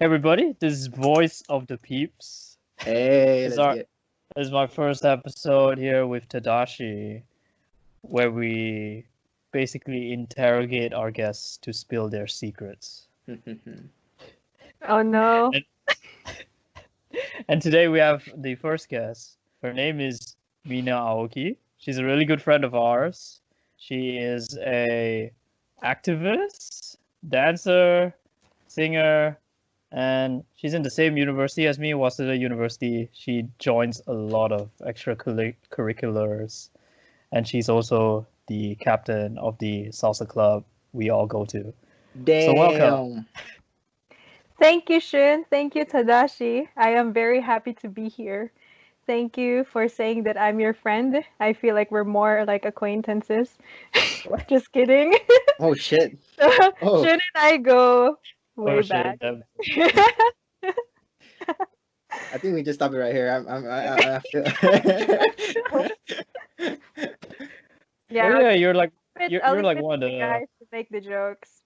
everybody, this is Voice of the Peeps. Hey, This is let's our get. this is my first episode here with Tadashi, where we basically interrogate our guests to spill their secrets. Oh no. And, and today we have the first guest. Her name is Mina Aoki. She's a really good friend of ours. She is a activist, dancer, singer, and she's in the same university as me, Waseda University. She joins a lot of extracurriculars, and she's also the captain of the salsa club we all go to. Damn. So welcome. Thank you, Shun. Thank you, Tadashi. I am very happy to be here. Thank you for saying that I'm your friend. I feel like we're more like acquaintances. Just kidding. Oh shit. Oh. Shun and I go way Oh shit! back. I think we just stop it right here. I feel... Yeah, Oh yeah, you're like I'll you're like leave it one to of you the guys to make the jokes.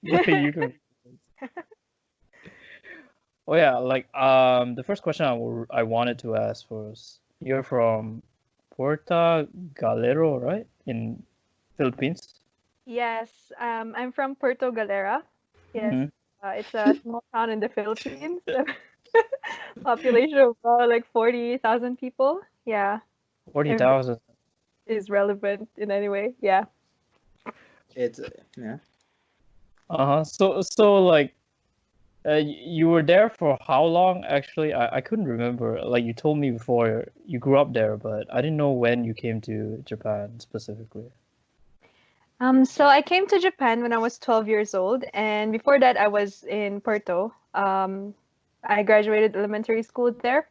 you can. Oh yeah, like the first question I wanted to ask was, you're from Puerto Galero, right? In Philippines. Yes, I'm from Puerto Galera. Yes, Mhm. it's a small town in the Philippines. Population of about like 40,000 people. Yeah, if 40,000. is relevant in any way. Yeah. It's yeah. Uh-huh. So like you were there for how long actually? I couldn't remember. Like you told me before you grew up there, but I didn't know when you came to Japan specifically. So I came to Japan when I was 12 years old, and before that I was in Puerto. I graduated elementary school there,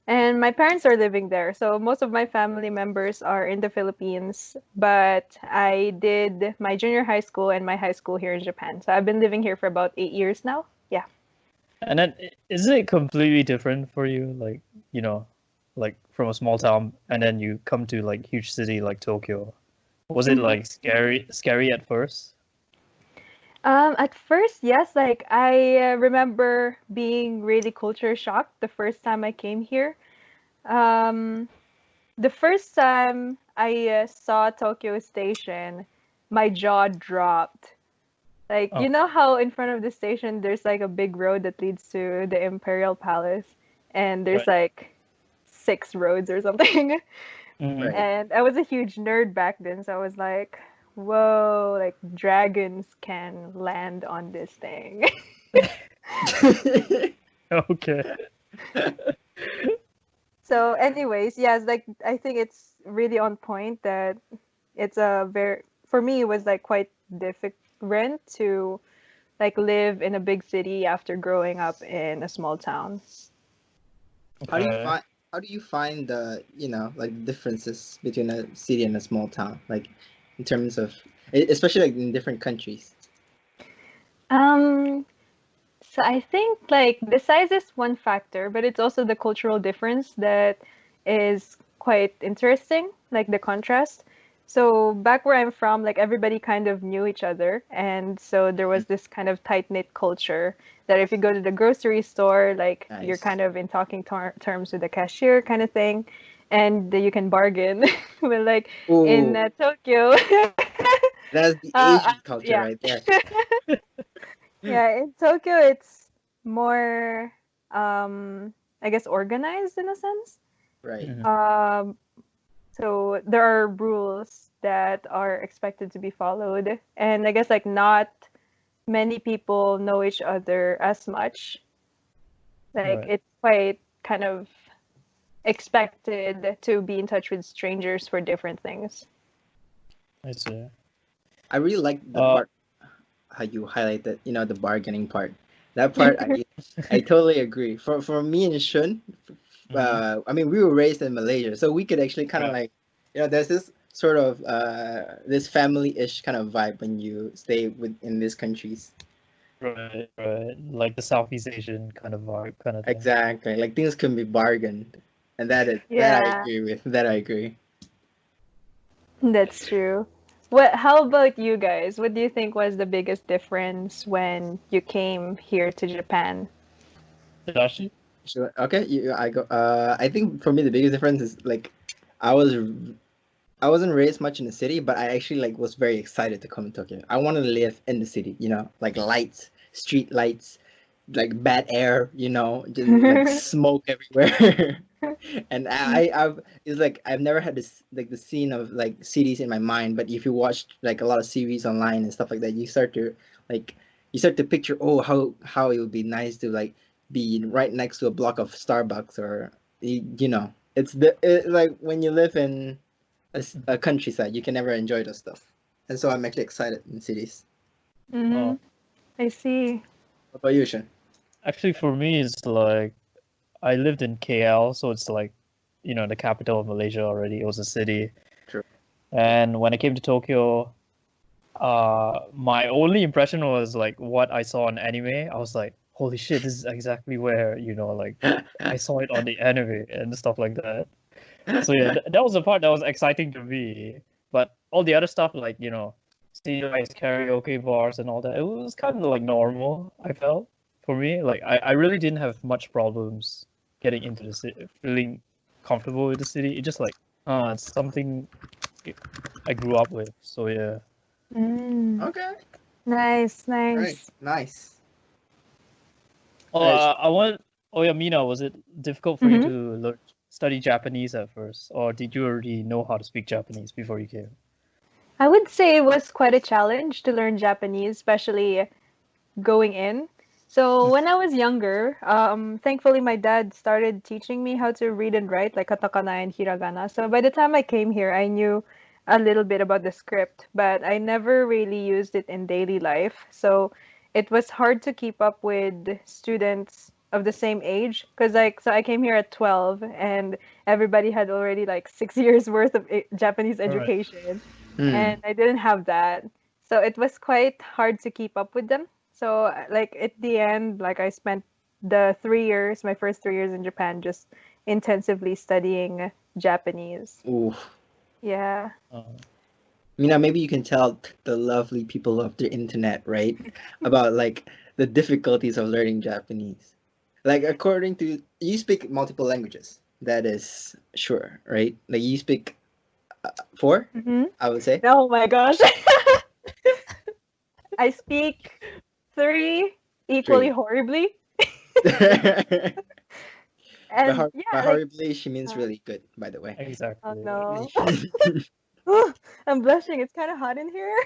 and my parents are living there. So most of my family members are in the Philippines, but I did my junior high school and my high school here in Japan. So I've been living here for about 8 years now. Yeah. And then is it completely different for you, like, like from a small town and then you come to like huge city like Tokyo? Was it like scary at first? At first, yes, like I remember being really culture shocked the first time I came here. Um, the first time I saw Tokyo Station, my jaw dropped. Like, Oh, you know how in front of the station there's like a big road that leads to the Imperial Palace, and there's right. like 6 roads or something. Mhm. Right. And I was a huge nerd back then, so I was like, whoa, like dragons can land on this thing. Okay. So, anyways, yes, like I think it's really on point that it's a very, for me, it was like quite different to like live in a big city after growing up in a small town. How do you Okay. find? How do you find the like differences between a city and a small town, like in terms of, especially like in different countries? Um, so I think like the size is one factor, but it's also the cultural difference that is quite interesting, like the contrast. So back where I'm from, like everybody kind of knew each other, and so there was this kind of tight-knit culture that if you go to the grocery store, like you're Nice. kind of in talking terms with the cashier kind of thing, and you can bargain. But like in Oh, Tokyo, that's the uh, Asian culture yeah. right there. Yeah, in Tokyo, it's more, I guess, organized in a sense. Right. Mhm. Um, so there are rules that are expected to be followed, and I guess like not many people know each other as much. Like Right. it's quite kind of expected to be in touch with strangers for different things. I see. I really like the Uh, part how you highlighted, the bargaining part. That part, I totally agree. For me and Shun, mhm. I mean, we were raised in Malaysia, so we could actually kind of Right. like, there's this sort of this family-ish kind of vibe when you stay in these countries. Right. Right. Like the Southeast Asian kind of vibe, kind of thing. Exactly, like things can be bargained, and that I Yeah, agree with. That I agree. that's true. How about you guys? What do you think was the biggest difference when you came here to Japan? Tadashi? Sure. Okay, I go. I think for me the biggest difference is like, I was I wasn't raised much in the city, but I actually like was very excited to come to Tokyo. I wanted to live in the city, like lights, street lights, like bad air, just like smoke everywhere. And I've it's like I've never had this like the scene of like cities in my mind, but if you watch like a lot of series online and stuff like that, like you start to picture, oh, how it would be nice to like be right next to a block of Starbucks, or like when you live in a countryside, you can never enjoy those stuff. And so I'm actually excited in cities. Mm-hmm. Oh, I see. What about you, Shan? actually, for me, it's like I lived in KL, so it's like, the capital of Malaysia already. It was a city. True. And when I came to Tokyo, my only impression was like what I saw on anime. I was like, holy shit, this is exactly where, like I saw it on the anime and stuff like that. So yeah, that was the part that was exciting to me. But all the other stuff, like, CDI's karaoke bars and all that, it was kind of like normal, I felt. For me, like I really didn't have much problems getting into the city, feeling comfortable with the city. It just like, it's something I grew up with. So yeah. Mm. Okay. Nice, Right. nice. Nice. Oh, I want. Oh yeah, Mina, was it difficult for you Mm-hmm. to study Japanese at first, or did you already know how to speak Japanese before you came? I would say it was quite a challenge to learn Japanese, especially going in. So when I was younger, thankfully my dad started teaching me how to read and write like katakana and hiragana. So by the time I came here, I knew a little bit about the script, but I never really used it in daily life. So it was hard to keep up with students of the same age because so I came here at 12 and everybody had already like 6 years worth of Japanese All right. education, Hmm. and I didn't have that. So it was quite hard to keep up with them. So like at the end, like I spent my first 3 years in Japan, just intensively studying Japanese. Ooh. Yeah. Mina, maybe you can tell the lovely people of the internet, right, about like the difficulties of learning Japanese. Like according to you speak multiple languages. That is sure, right? Like you speak four, Hmm. I would say. Oh my gosh. I speak three equally Three. horribly. by, And yeah, by like, horribly, she means uh, really good, by the way. oh Exactly. no. I'm blushing. It's kind of hot in here.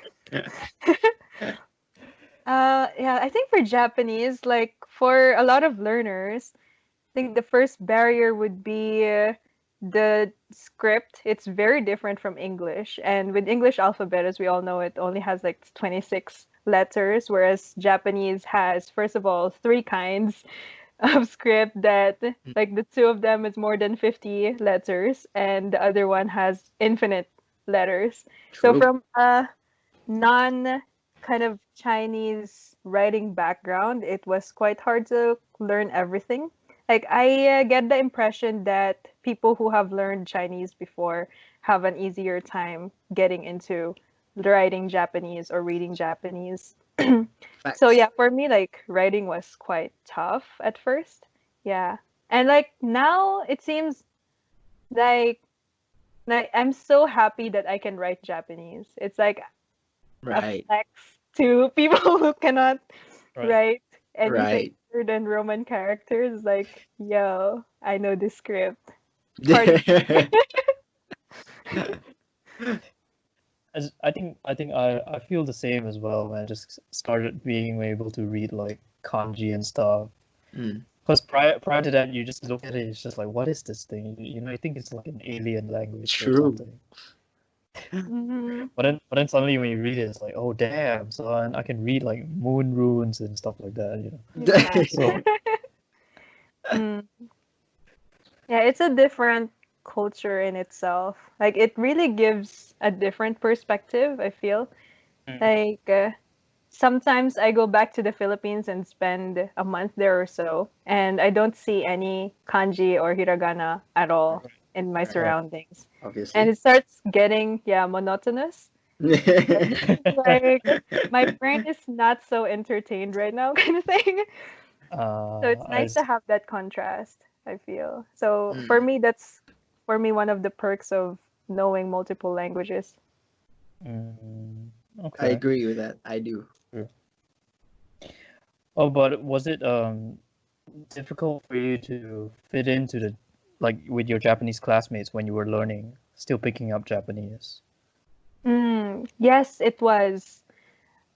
Yeah, I think for Japanese, like for a lot of learners, I think the first barrier would be the script. It's very different from English. And with English alphabet, as we all know, it only has like 26 letters, whereas Japanese has, first of all, three kinds of script that, like, the two of them is more than 50 letters, and the other one has infinite letters. So True. from a non kind of Chinese writing background, it was quite hard to learn everything. Like I get the impression that people who have learned Chinese before have an easier time getting into writing Japanese or reading Japanese. So Facts. yeah, for me, like writing was quite tough at first. Yeah. And like now it seems like I'm so happy that I can write Japanese. It's like a Right. flex to people who cannot Right. write anything Right. other than Roman characters. Like, yo, I know this script. Pardon. I think I feel the same as well when I just started being able to read like kanji and stuff. Mm, Because prior to that, you just look at it, it's just like, what is this thing? I think it's like an alien language or true. something. Hmm. But then suddenly when you read it, it's like, oh damn, son, I can read like moon runes and stuff like that. Yeah. So Mm. Yeah, it's a different culture in itself. Like, it really gives a different perspective, I feel. mm, Like, sometimes I go back to the Philippines and spend a month there or so, and I don't see any kanji or hiragana at all right, in my Right. right, surroundings. And Obviously. it starts getting, yeah, monotonous. Like my brain is not so entertained right now, kind of thing. So it's I nice to have that contrast, I feel. So Mm, for me, that's for me one of the perks of knowing multiple languages. mm, I okay. agree with that. I do. Sure. Oh, but was it difficult for you to fit into the like with your Japanese classmates when you were learning, still picking up Japanese? Yes, it was.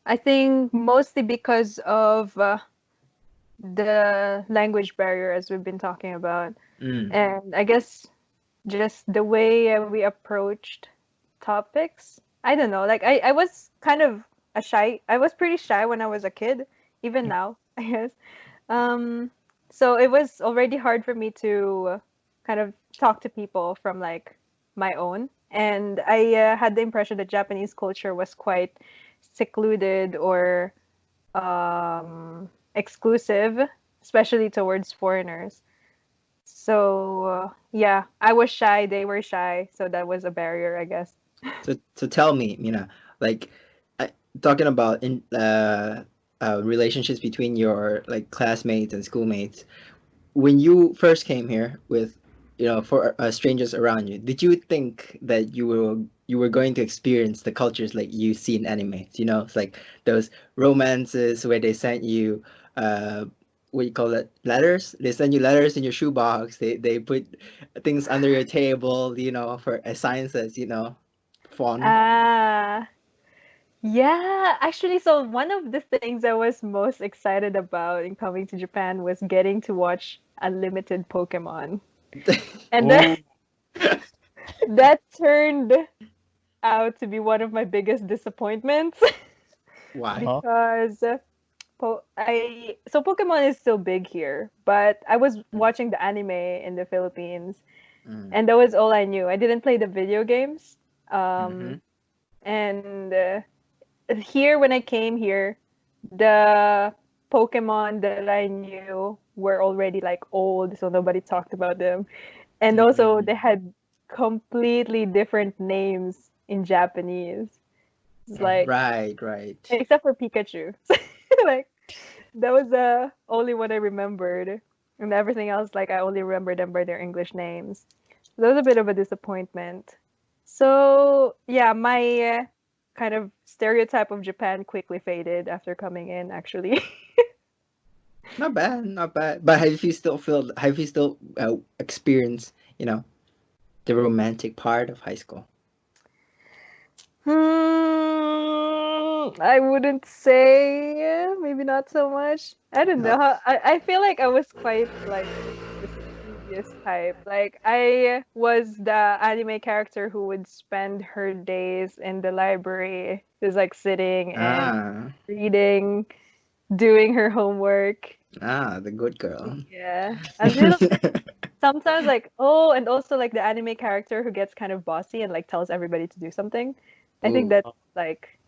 I think mostly because of the language barrier, as we've been talking about. Mm. And I guess just the way we approached topics. I don't know. Like I was kind of I was pretty shy when I was a kid, even now, I guess. Um, so it was already hard for me to kind of talk to people from like my own. And I had the impression that Japanese culture was quite secluded or exclusive, especially towards foreigners. So yeah, I was shy, they were shy, so that was a barrier, I guess. So tell me, Mina, like, I, talking about relationships between your like classmates and schoolmates. When you first came here with, for strangers around you, did you think that you were going to experience the cultures like you see in animes? It's like those romances where they sent you, uh, what you call it, letters. They send you letters in your shoebox. They put things under your table, for sciences, fun. Ah, yeah, actually, so one of the things I was most excited about in coming to Japan was getting to watch unlimited Pokemon. And then Oh, that turned out to be one of my biggest disappointments Why? huh? because so Pokemon is still big here, but I was Mm, watching the anime in the Philippines, mm, and that was all I knew. I didn't play the video games. mm-hmm. And here, when I came here, the Pokemon that I knew were already like old, so nobody talked about them. And also, Mm. they had completely different names in Japanese. It's like, Right, right. except for Pikachu. Like, that was the only one I remembered. And everything else, like, I only remember them by their English names. So that was a bit of a disappointment. So, yeah, my kind of stereotype of Japan quickly faded after coming in, actually. Not bad, not bad. But have you still experienced, the romantic part of high school? I wouldn't say, maybe not so much. I don't know No. how. I feel like I was quite like the studious type. Like I was the anime character who would spend her days in the library, just like sitting and Ah, reading, doing her homework. the good girl. Yeah, a little bit. Sometimes like, oh, and also like the anime character who gets kind of bossy and like tells everybody to do something. I think Ooh. that's like,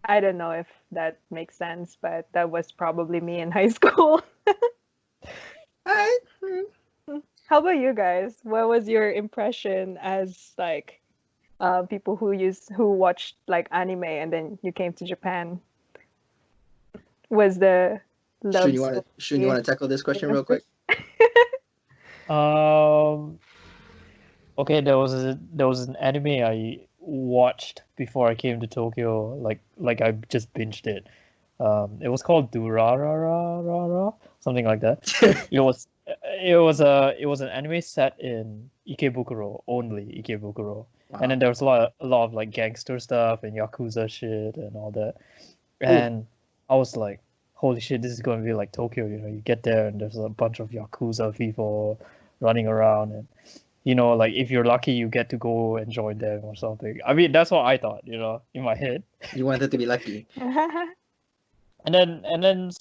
I don't know if that makes sense, but that was probably me in high school. I, mm, How about you guys? What was your impression as like people who watched like anime and then you came to Japan? Was the Shun, love you want to Shun, you story want to tackle this question real romantic? quick? Um. Okay, there was an anime I watched before I came to Tokyo. Like I just binged it. It was called Durarara, something like that. It was it was an anime set in Ikebukuro, only Ikebukuro. And Wow. then there was a lot of like gangster stuff and yakuza shit and all that. Ooh. And I was like, holy shit, this is going to be like Tokyo. You get there and there's a bunch of yakuza people running around, and like if you're lucky, you get to go and join them or something. I mean, that's what I thought, in my head. You wanted to be lucky. And then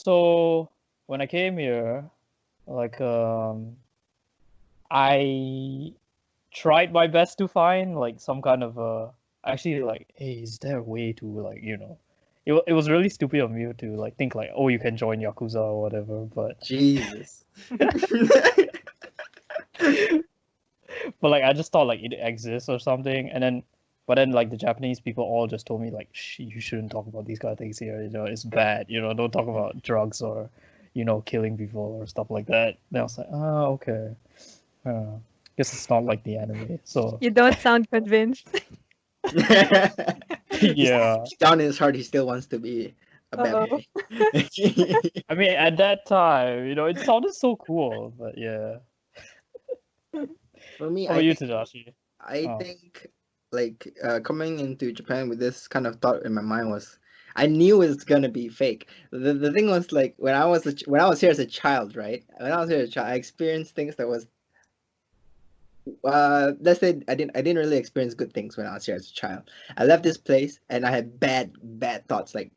when I came here, like I tried my best to find like some kind of actually, like, hey, is there a way to, like, it was really stupid of me to like think like, oh, you can join yakuza or whatever, Jesus. but like I just thought like it exists or something. And then But then like the Japanese people all just told me like, you shouldn't talk about these kind of things here. It's bad. Don't talk about drugs or, killing people or stuff like that. Then I was like, oh, okay. Guess it's not like the anime. So You don't sound convinced. yeah. Down in his heart, he still wants to be a bad Uh-oh. boy. I mean, at that time, it sounded so cool. But yeah. For me, How about you, Tadashi? I Oh. think like coming into Japan with this kind of thought in my mind was I knew it's gonna be fake. The thing was like when I was here as a child, right? When I was here as a child, I experienced things that was let's say I didn't really experience good things when I was here as a child. I left this place and I had bad thoughts like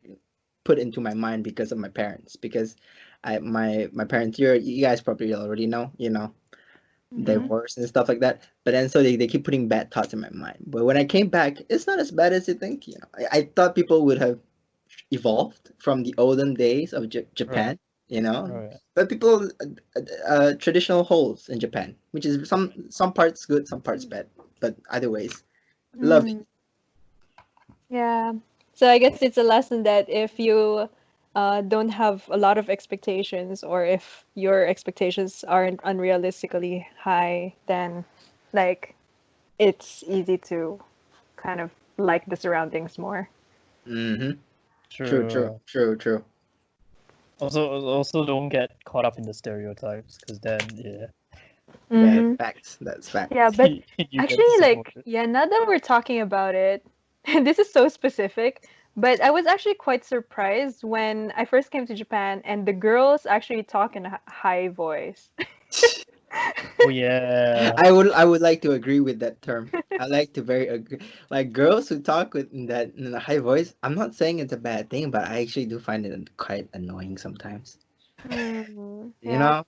put into my mind because of my parents because my parents you guys probably already know Mhm. divorce and stuff like that. But then so they keep putting bad thoughts in my mind. But when I came back, it's not as bad as you think. I thought people would have evolved from the olden days of Japan. Right. But people traditional holes in Japan, which is some parts good, some parts bad. But either ways, love it. Mm, yeah. So I guess it's a lesson that if you don't have a lot of expectations, or if your expectations aren't unrealistically high, then like it's easy to kind of like the surroundings more. Mm-hmm. True. True. Also, don't get caught up in the stereotypes, because then, yeah, That's Hmm. facts. That's Yeah, facts. but you get actually, like, disappointed. yeah, now that we're talking about it, this is so specific, but I was actually quite surprised when I first came to Japan and the girls actually talk in a high voice. Oh yeah. I would like to agree with that term. I like to very agree. Like girls who talk with in a high voice. I'm not saying it's a bad thing, but I actually do find it quite annoying sometimes. You Yeah, know,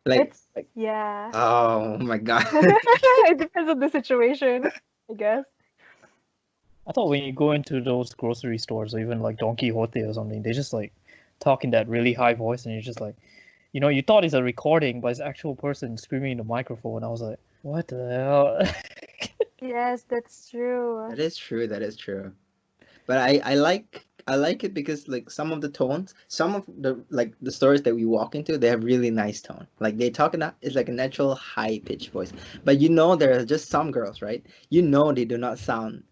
like it's yeah. oh my god. It depends on the situation, I guess. I thought when you go into those grocery stores or even like Don Quixote or something, they just like talk in that really high voice, and you're just like, you thought it's a recording, but it's actual person screaming in the microphone. I was like, what the hell? Yes, that's true. That is true. That is true. But I like it because like some of the tones, some of the stories that we walk into, they have really nice tone. Like they talk in it's like a natural high pitched voice. But there are just some girls, right? They do not sound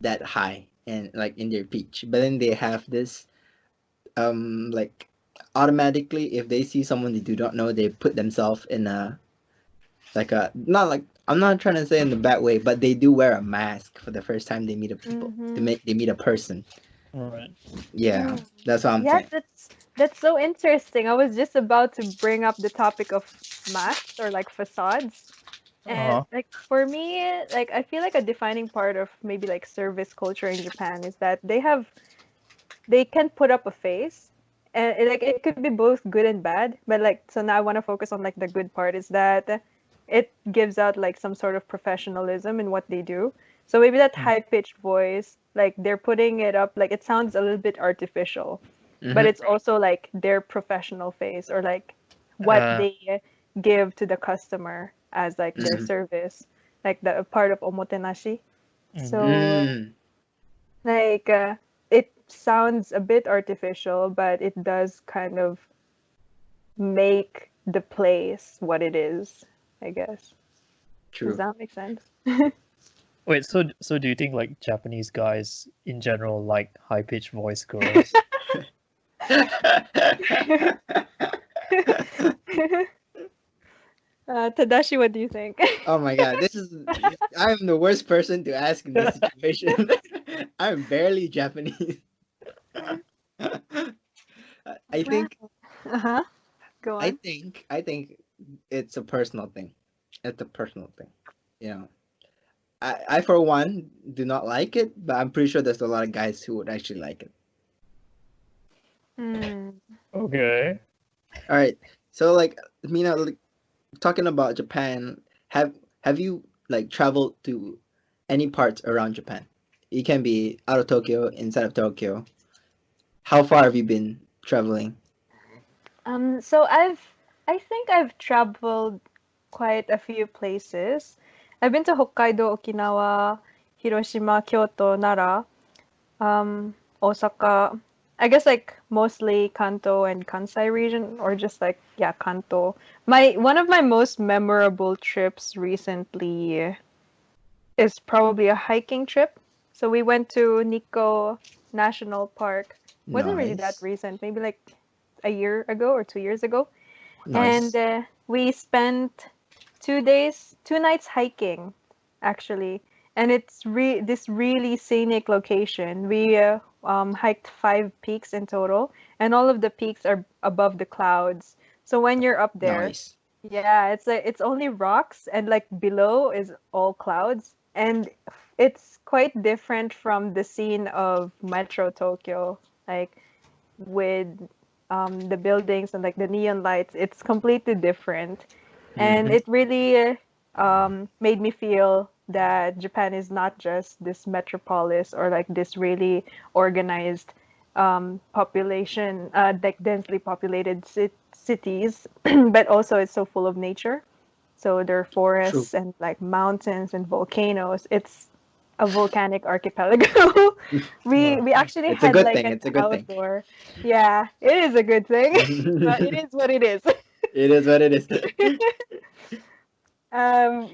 that high and like in their pitch. But then they have this like automatically if they see someone they do not know, they put themselves in a like a not like I'm not trying to say in the bad way, but they do wear a mask for the first time they meet a people. Mm-hmm. They meet a person. Right. Yeah, that's what I'm Yeah, saying. that's so interesting. I was just about to bring up the topic of masks or like facades. And Uh-huh. like for me, like I feel like a defining part of maybe like service culture in Japan is that they can put up a face, and like it could be both good and bad. But like so now I want to focus on like the good part is that it gives out like some sort of professionalism in what they do. So maybe that Mm. high pitched voice, like they're putting it up, like it sounds a little bit artificial, but Mm-hmm. it's also like their professional face or like what Uh, they give to the customer as like their Mm-hmm. service, like the part of omotenashi. mhm. So Mm. like it sounds a bit artificial, but it does kind of make the place what it is, I guess. Does True. that make sense? Wait, so do you think like Japanese guys in general like high-pitched voice girls? Tadashi, what do you think? Oh my god, I'm the worst person to ask in this situation. I'm barely Japanese. I Wow. think Uh-huh. Go on. I think it's a personal thing. It's a personal thing. You know. I for one do not like it, but I'm pretty sure there's a lot of guys who would actually like it. Hmm. Okay. All right. So like Mina, like, talking about Japan, have you like traveled to any parts around Japan? It can be out of Tokyo, inside of Tokyo. How far have you been traveling? So I think I've traveled quite a few places. I've been to Hokkaido, Okinawa, Hiroshima, Kyoto, Nara, Osaka. I guess like mostly Kanto and Kansai region, or just like yeah, Kanto. One of my most memorable trips recently is probably a hiking trip. So we went to Nikko National Park. Wasn't really that Nice. recent, maybe like a year ago or 2 years ago. Nice. And we spent 2 days, 2 nights hiking, actually. And it's this really scenic location. We hiked 5 peaks in total, and all of the peaks are above the clouds. So when you're up there, Nice. yeah, it's only rocks, and like below is all clouds, and it's quite different from the scene of Metro Tokyo, like with the buildings and like the neon lights. It's completely different, and Mm-hmm. it really made me feel that Japan is not just this metropolis or like this really organized population, like densely populated cities, but also it's so full of nature. So there are True. forests and like mountains and volcanoes. It's a volcanic archipelago. We actually It's a had good like thing. an It's a good thing. outdoor. Yeah, it is a good thing. But it is what it is. It is what it is.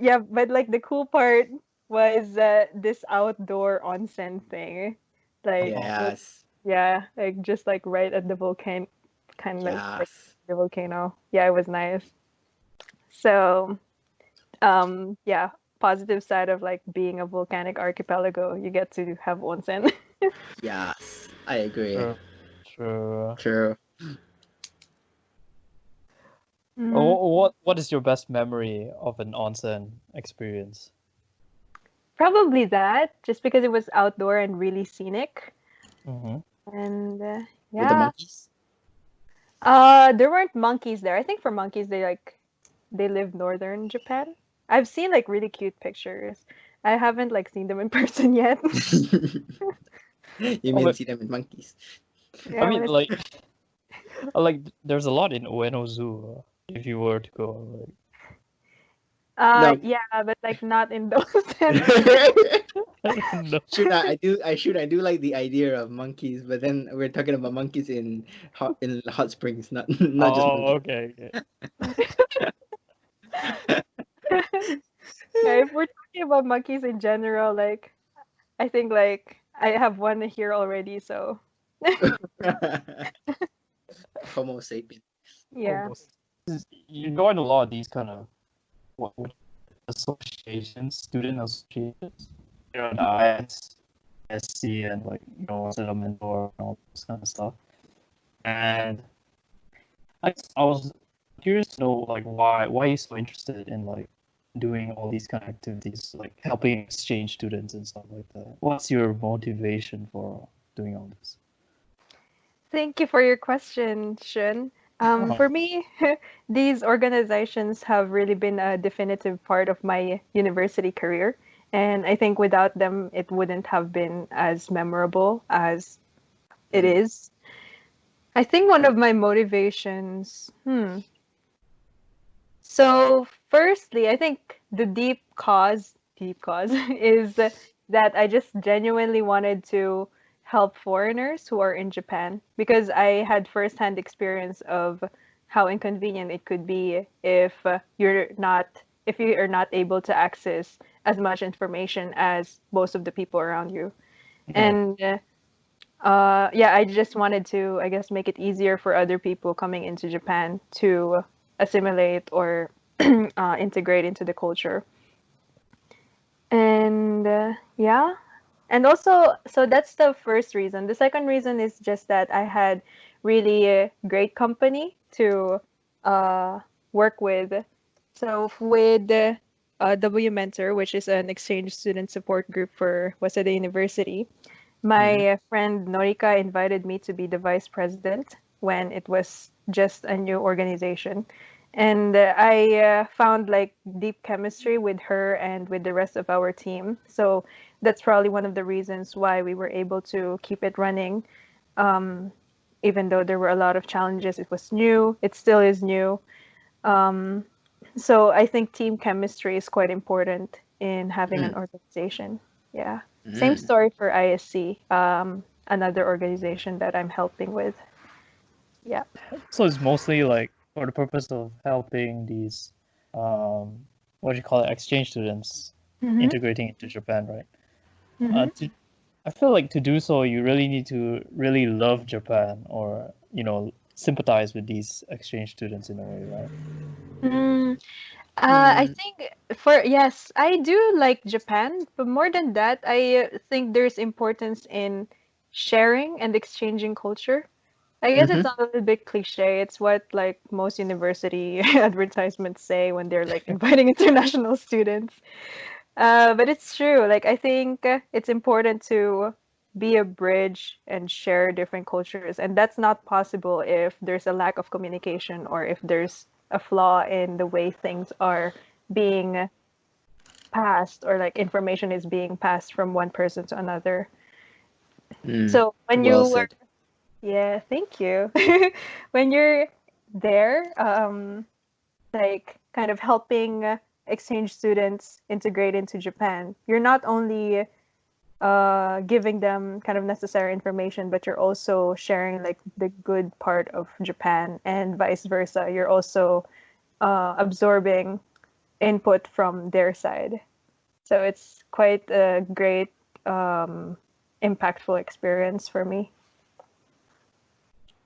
Yeah, but like the cool part was this outdoor onsen thing. Like it, Yes. yeah, like just like right at the volcano, kind of like right Yes. at the volcano. Yeah, it was nice. So, yeah, positive side of like being a volcanic archipelago, you get to have onsen. Yes. I agree. True. True. True. Mm, What is your best memory of an onsen experience? probably that, just because it was outdoor and really scenic. Mm-hmm. And With the yeah, monkeys? there weren't monkeys there. I think for monkeys, they live northern Japan. I've seen like really cute pictures. I haven't like seen them in person yet. You Oh, mean but see them with monkeys? I Yeah, mean, when it's like there's a lot in Ueno Zoo. If you were to go, No. yeah, but like not in those no. I do like the idea of monkeys, but then we're talking about monkeys in hot springs, not just Oh, monkeys. okay. Yeah, if we're talking about monkeys in general, like I think like I have one here already, so Homo sapien. yeah. Almost. You join a lot of these kind of what associations, student associations. You know, the IS, SC, and like settlement or all this kind of stuff. And I was curious to know like why you're so interested in like doing all these kind of activities, like helping exchange students and stuff like that. What's your motivation for doing all this? Thank you for your question, Shun. Oh, For me, these organizations have really been a definitive part of my university career. And I think without them, it wouldn't have been as memorable as it Mm. is. I think one of my motivations, so firstly, I think the deep cause is that I just genuinely wanted to help foreigners who are in Japan because I had firsthand experience of how inconvenient it could be if you are not able to access as much information as most of the people around you. yeah. And yeah, I just wanted to, I guess, make it easier for other people coming into Japan to assimilate or integrate into the culture. And yeah, and also, so that's the first reason. The second reason is just that I had really great company to uh, work with. So with W Mentor, which is an exchange student support group for Waseda University, Mhm. my friend Norika invited me to be the vice president when it was just a new organization. And I found like deep chemistry with her and with the rest of our team. So that's probably one of the reasons why we were able to keep it running. Even though there were a lot of challenges, it was new, it still is new. So I think team chemistry is quite important in having an Mm. organization. Yeah. Same story for ISC, another organization that I'm helping with. Yeah. So it's mostly like for the purpose of helping these, what do you call it, exchange students Mm-hmm. integrating into Japan, right? Mm-hmm. I feel like to do so, you really need to really love Japan or, sympathize with these exchange students in a way, right? Mm, I Hmm. think yes, I do like Japan, but more than that, I think there's importance in sharing and exchanging culture. I guess it's Mm-hmm. a little bit cliche. It's what like most university advertisements say when they're like inviting international students. But it's true. Like I think it's important to be a bridge and share different cultures, and that's not possible if there's a lack of communication or if there's a flaw in the way things are being passed or like information is being passed from one person to another. Mm. So when Well you were, said. yeah, thank you. When you're there, like kind of helping exchange students integrate into Japan, you're not only giving them kind of necessary information, but you're also sharing like the good part of Japan and vice versa. You're also absorbing input from their side. So it's quite a great, impactful experience for me.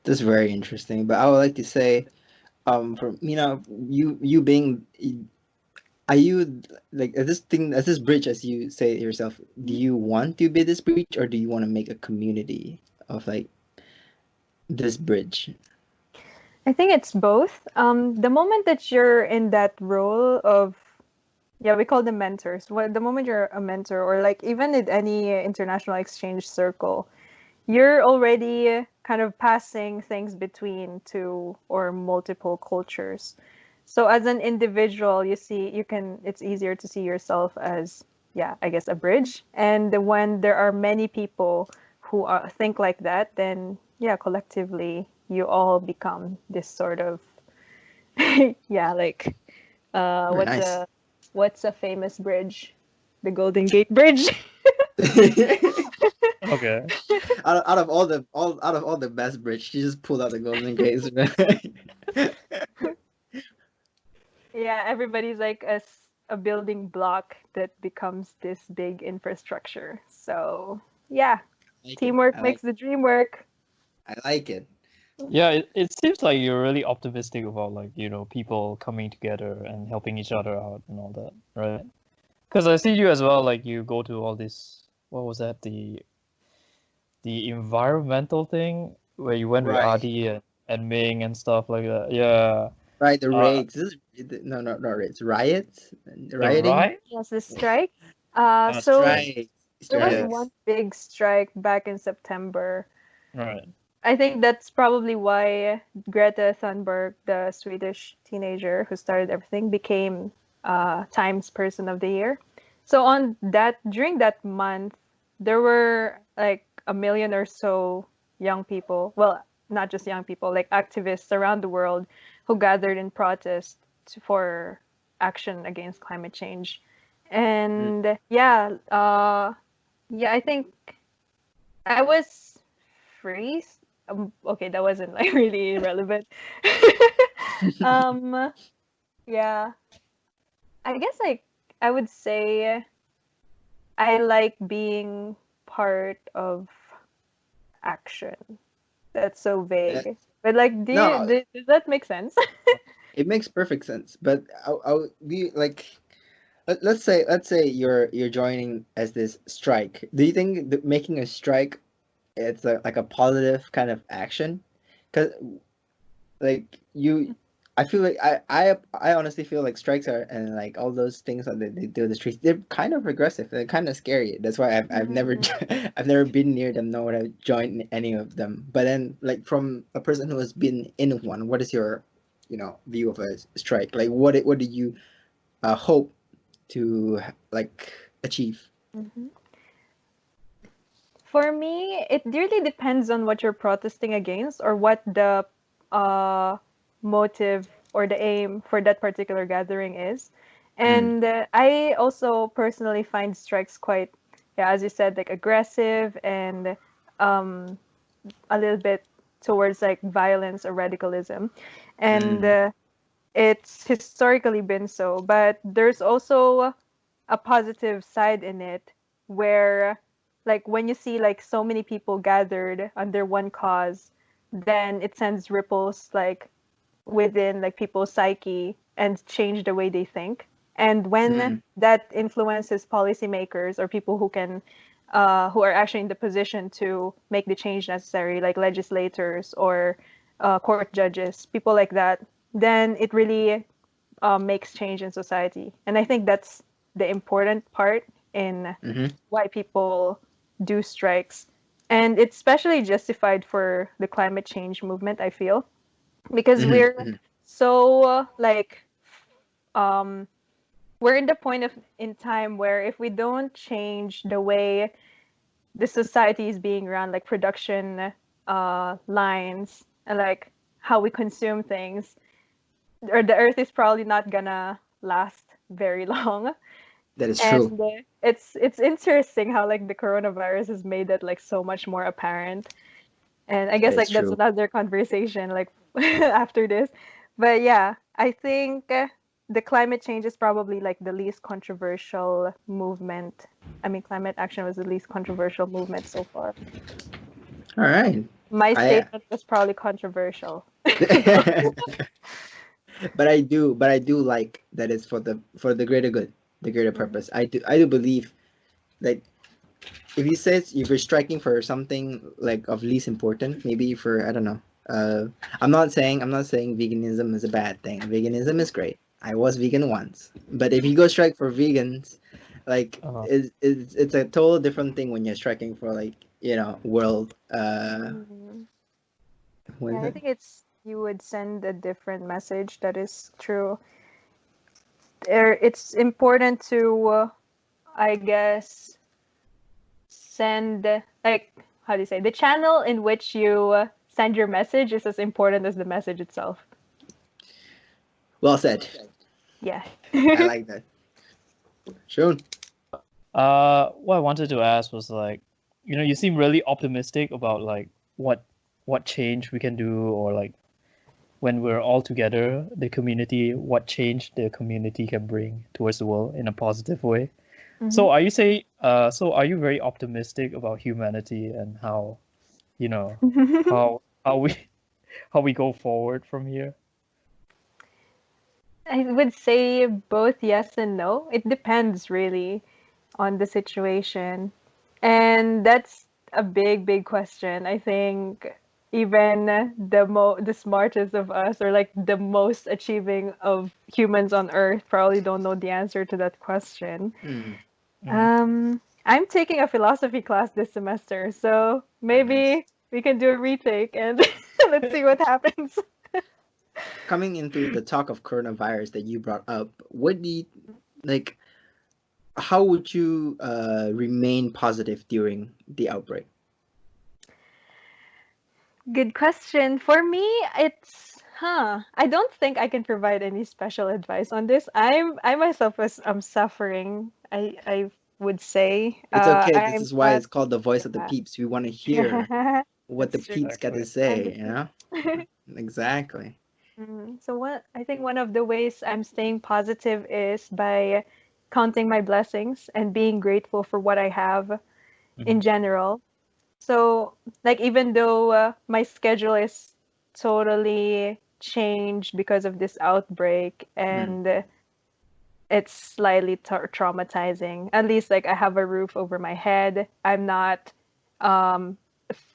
That's very interesting. But I would like to say, from you being, are you like as this bridge, as you say yourself? Do you want to be this bridge, or do you want to make a community of like this bridge? I think it's both. The moment that you're in that role of, yeah, we call them mentors. The moment you're a mentor, or like even in any international exchange circle, you're already kind of passing things between two or multiple cultures. So as an individual, it's easier to see yourself as, yeah, I guess a bridge. And when there are many people who think like that, then yeah, collectively, you all become this sort of, yeah, like, uh, Very what's nice. a, what's a famous bridge? The Golden Gate Bridge. Okay. Out of all the best bridge, she just pulled out the Golden Gates. Right? Yeah, everybody's like a building block that becomes this big infrastructure. So, yeah, like it. teamwork makes the dream work. I like it. Yeah, it seems like you're really optimistic about like, people coming together and helping each other out and all that, right? Because I see you as well, like you go to all this, what was that, the environmental thing where you went with Right. Adi and Ming and stuff like that. Yeah. Right, the Uh, raids. No, no, not raids. Riots? the Rioting? ride? Yes, the strike. So Strike. Right. there was Yes. one big strike back in September. Right. I think that's probably why Greta Thunberg, the Swedish teenager who started everything, became Times Person of the Year. So during that month, there were like a million or so young people. Well, not just young people, like activists around the world who gathered in protest for action against climate change. Mm. And yeah, I think I was free. Okay, that wasn't like really relevant. um, yeah, I guess like I would say I like being part of action. That's so Uh, vague. But like, no, does that make sense? it makes perfect sense. But I do you, like let's say you're joining as this strike. Do you think that making a strike, it's like a positive kind of action? Because like you, I feel like I honestly feel like strikes are, and like all those things that they do in the streets, they're kind of regressive. They're kind of scary. That's why I've never Mm, I've never been near them, nor would I join any of them. But then, like, from a person who has been in one, what is your, view of a strike? Like, what do you hope to like achieve? mhm. For me, it really depends on what you're protesting against or what the uh, motive or the aim for that particular gathering is. Mm. And I also personally find strikes quite yeah, as you said, like aggressive and um, a little bit towards like violence or radicalism, and it's historically been so. But there's also a positive side in it where like when you see like so many people gathered under one cause, then it sends ripples like within like people's psyche and change the way they think. And when that influences policymakers or people who are actually in the position to make the change necessary, like legislators or court judges, people like that, then it really makes change in society. And I think that's the important part in why people do strikes. And it's especially justified for the climate change movement, I feel, because we're so um, we're in the point of in time where if we don't change the way the society is being run, like production lines and like how we consume things, or the earth is probably not gonna last very long. That is And true. it's interesting how like the coronavirus has made that like so much more apparent. And I That guess is like that's true. another conversation like after this. But yeah, I think the climate change is probably like the least controversial movement. I mean, climate action was the least controversial movement so far. All right. My I statement was probably controversial. but I do like that it's for the greater good, the greater purpose. I do believe that if you're striking for something like of least important, maybe for I don't know. I'm not saying veganism is a bad thing. Veganism is great. I was vegan once, but if you go strike for vegans, like it's a total different thing when you're striking for like world. Mhm. What Yeah, is I it? think it's you would send a different message. That is true. It's important to, I guess, send like how do you say the channel in which you send your message is as important as the message itself. Well said. Yeah. I like that. Sure. What I wanted to ask was like, you seem really optimistic about like what change we can do, or like when we're all together, the community, what change the community can bring towards the world in a positive way. Mhm. So are you very optimistic about humanity and how, you know, how we how we go forward from here? I would say both yes and no. It depends really on the situation. And that's a big question. I think even the smartest of us or like the most achieving of humans on earth probably don't know the answer to that question. Mm, Mm. I'm taking a philosophy class this semester, so nice. maybe we can do a retake and let's see what happens. Coming into the talk of coronavirus that you brought up, what do you like? How would you remain positive during the outbreak? Good question. For me, I don't think I can provide any special advice on this. I myself am suffering. I would say. It's okay. This I'm is why not. it's called the voice of the peeps. We want to hear Yeah. what the That's true. peeps got to Exactly. say, you know? Exactly. So what I think one of the ways I'm staying positive is by counting my blessings and being grateful for what I have in Mhm. general. So, like, even though my schedule is totally changed because of this outbreak Mm, and it's slightly traumatizing, at least, like, I have a roof over my head. I'm not,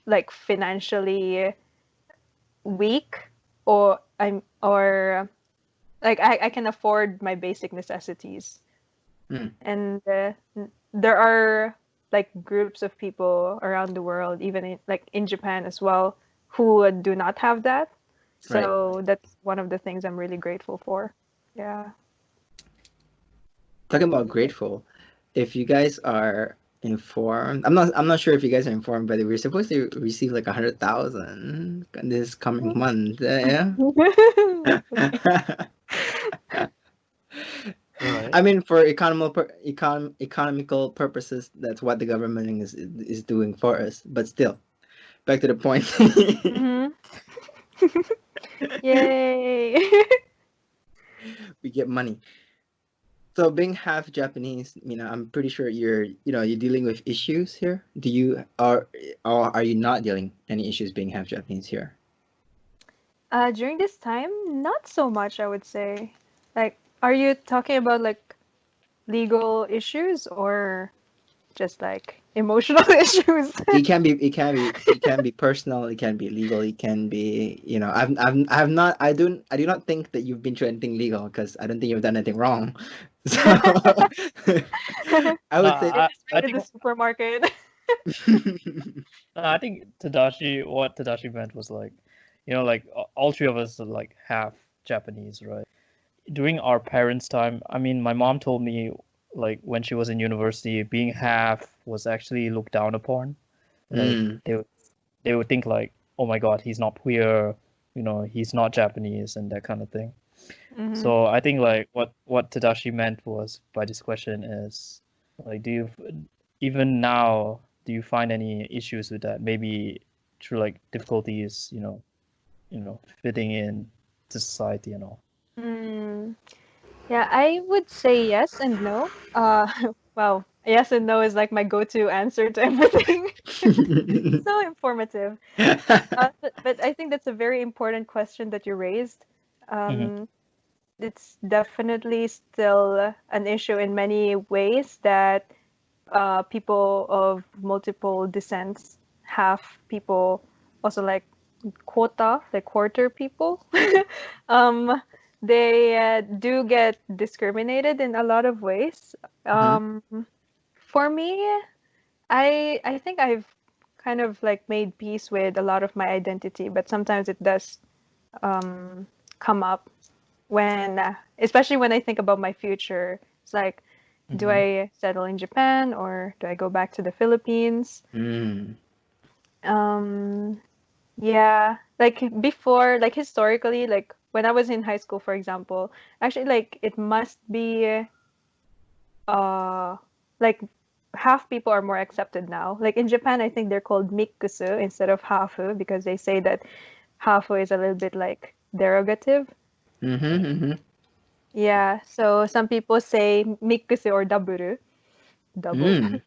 like, financially weak, or like, I can afford my basic necessities. mm, And there are like groups of people around the world, even like in Japan as well, who do not have that. right. So that's one of the things I'm really grateful for. Yeah. Talking about grateful, if you guys are informed, I'm not sure if you guys are informed, but we're supposed to receive like 100,000 this coming month. Yeah. Right. I mean, for economical purposes, that's what the government is doing for us. But still, back to the point. Mm-hmm. Yay. We get money. So being half Japanese, I'm pretty sure you're dealing with issues here. Do you or are you not dealing any issues being half Japanese here? During this time, not so much, I would say. Like, are you talking about like legal issues or just like emotional issues? It can be personal, it can be legal, it can be, I do not think that you've been through anything legal because I don't think you've done anything wrong. So I No, would say I I, just I raided the think supermarket. no, I think what Tadashi meant was like, like all three of us are like half Japanese, right? During our parents' time, I mean, my mom told me like when she was in university, being half was actually looked down upon. Like Mm, they would think like, oh my God, he's not queer, he's not Japanese and that kind of thing. Hmm. So I think like what Tadashi meant was by this question is like, even now do you find any issues with that? Maybe through like difficulties, fitting in to society and all. Mm. Yeah, I would say yes and no. Well, yes and no is like my go-to answer to everything. So informative. But I think that's a very important question that you raised. Hmm. Um, it's definitely still an issue in many ways that people of multiple descents, half people, also like quota, like quarter people, um, they do get discriminated in a lot of ways. Mhm. Um, for me, I think I've kind of like made peace with a lot of my identity, but sometimes it does um, come up when, especially when I think about my future. It's like, do Hmm. I settle in Japan or do I go back to the Philippines? Mm. Um, yeah, like before, like historically, like when I was in high school, for example, actually, like it must be uh like half people are more accepted now. Like in Japan, I think they're called mikusu instead of hafu because they say that hafu is a little bit like derogative. Mhm, mhm. Yeah, so some people say mikusu or daburu, double. Mm.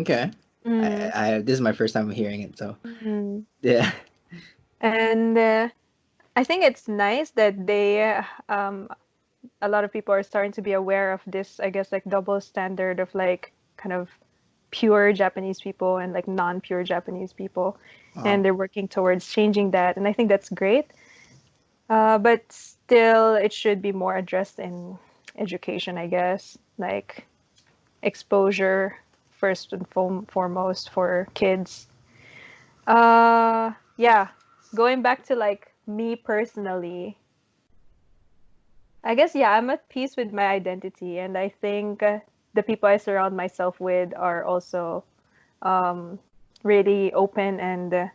Okay. Mm, This is my first time hearing it, so mm. yeah. And I think it's nice that a lot of people are starting to be aware of this, I guess, like double standard of like kind of pure Japanese people and like non-pure Japanese people. Wow. And they're working towards changing that. And I think that's great. But still, it should be more addressed in education, I guess, like exposure first and foremost for kids. Yeah, going back to like me personally, I guess, yeah, I'm at peace with my identity, and I think the people I surround myself with are also um, really open and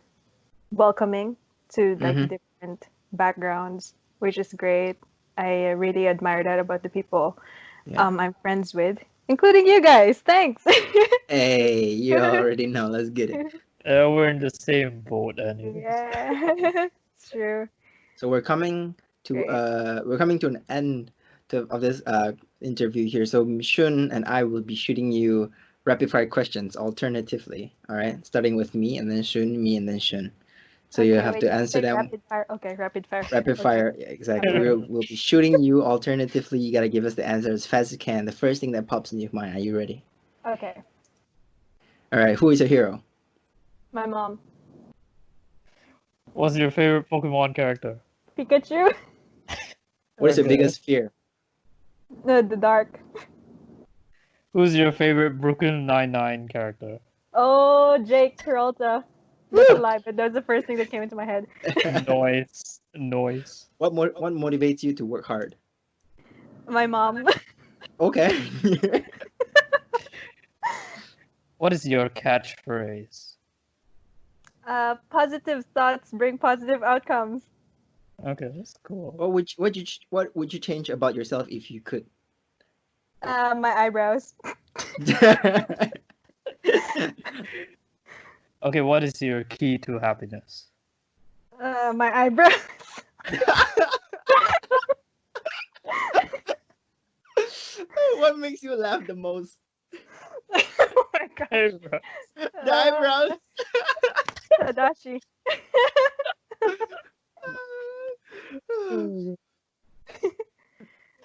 welcoming to like Mhm. different backgrounds, which is great. I really admire that about the people Yeah. I'm friends with, including you guys. Thanks. Hey, you already know. Let's get it. We're in the same boat anyways. Yeah, it's true. So Great. we're coming to an end of this interview here. So Shun and I will be shooting you rapid fire questions alternatively. All right, starting with me and then Shun, me and then Shun. So you Okay, have wait, to did you answer say them rapid fire? Okay, rapid fire. rapid Okay, fire. Yeah, exactly. okay. We'll be shooting you alternatively. You gotta give us the answer as fast as you can. The first thing that pops in your mind. Are you ready? Okay. All right. Who is your hero? My mom. What's your favorite Pokemon character? Pikachu? What is your Okay. biggest fear? The dark. Who's your favorite Brooklyn Nine-Nine character? Oh, Jake Peralta. That's a Woo! lie, but that was the first thing that came into my head. Noise. Noise. What motivates you to work hard? My mom. Okay. What is your catchphrase? Positive thoughts bring positive outcomes. Okay, that's cool. What would you change about yourself if you could? My eyebrows. Okay, what is your key to happiness? My eyebrows. What makes you laugh the most? Oh my god. Eyebrow. The eyebrows. Tadashi.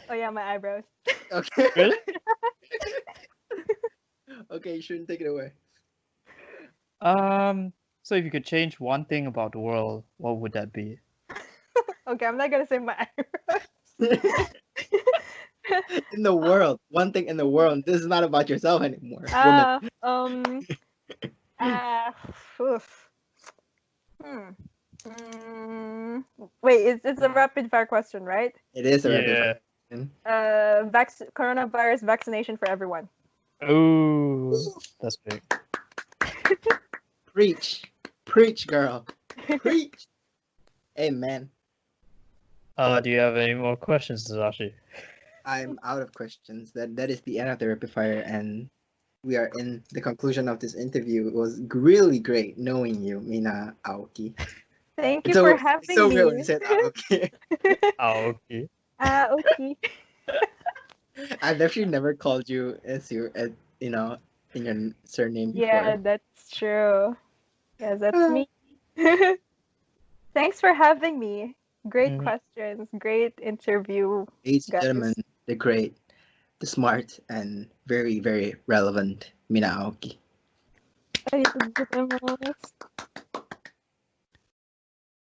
Oh yeah, my eyebrows. Okay. Really? Okay, you shouldn't take it away. So if you could change one thing about the world, what would that be? Okay, I'm not gonna say my eyebrows. In the world, one thing in the world. This is not about yourself anymore, woman. Oof. Hmm. Wait, it's a rapid fire question, right? It is a rapid Yeah. question. Coronavirus vaccination for everyone. Ooh, that's big. Preach, preach, girl, preach. Amen. Do you have any more questions, Tadashi? I'm out of questions. That is the end of the rapid fire, and we are in the conclusion of this interview. It was really great knowing you, Mina Aoki. Thank you It's for so having so me. weird when you said Aoki. Okay. Okay. I've actually never called you as you know, in your surname Yeah, before. that's true. Yes, that's me. Thanks for having me. Great Mhm. questions. Great interview, Ladies and guys. gentlemen, the great, the smart, and very, very relevant Mina Aoki. Arigatou gozaimasu.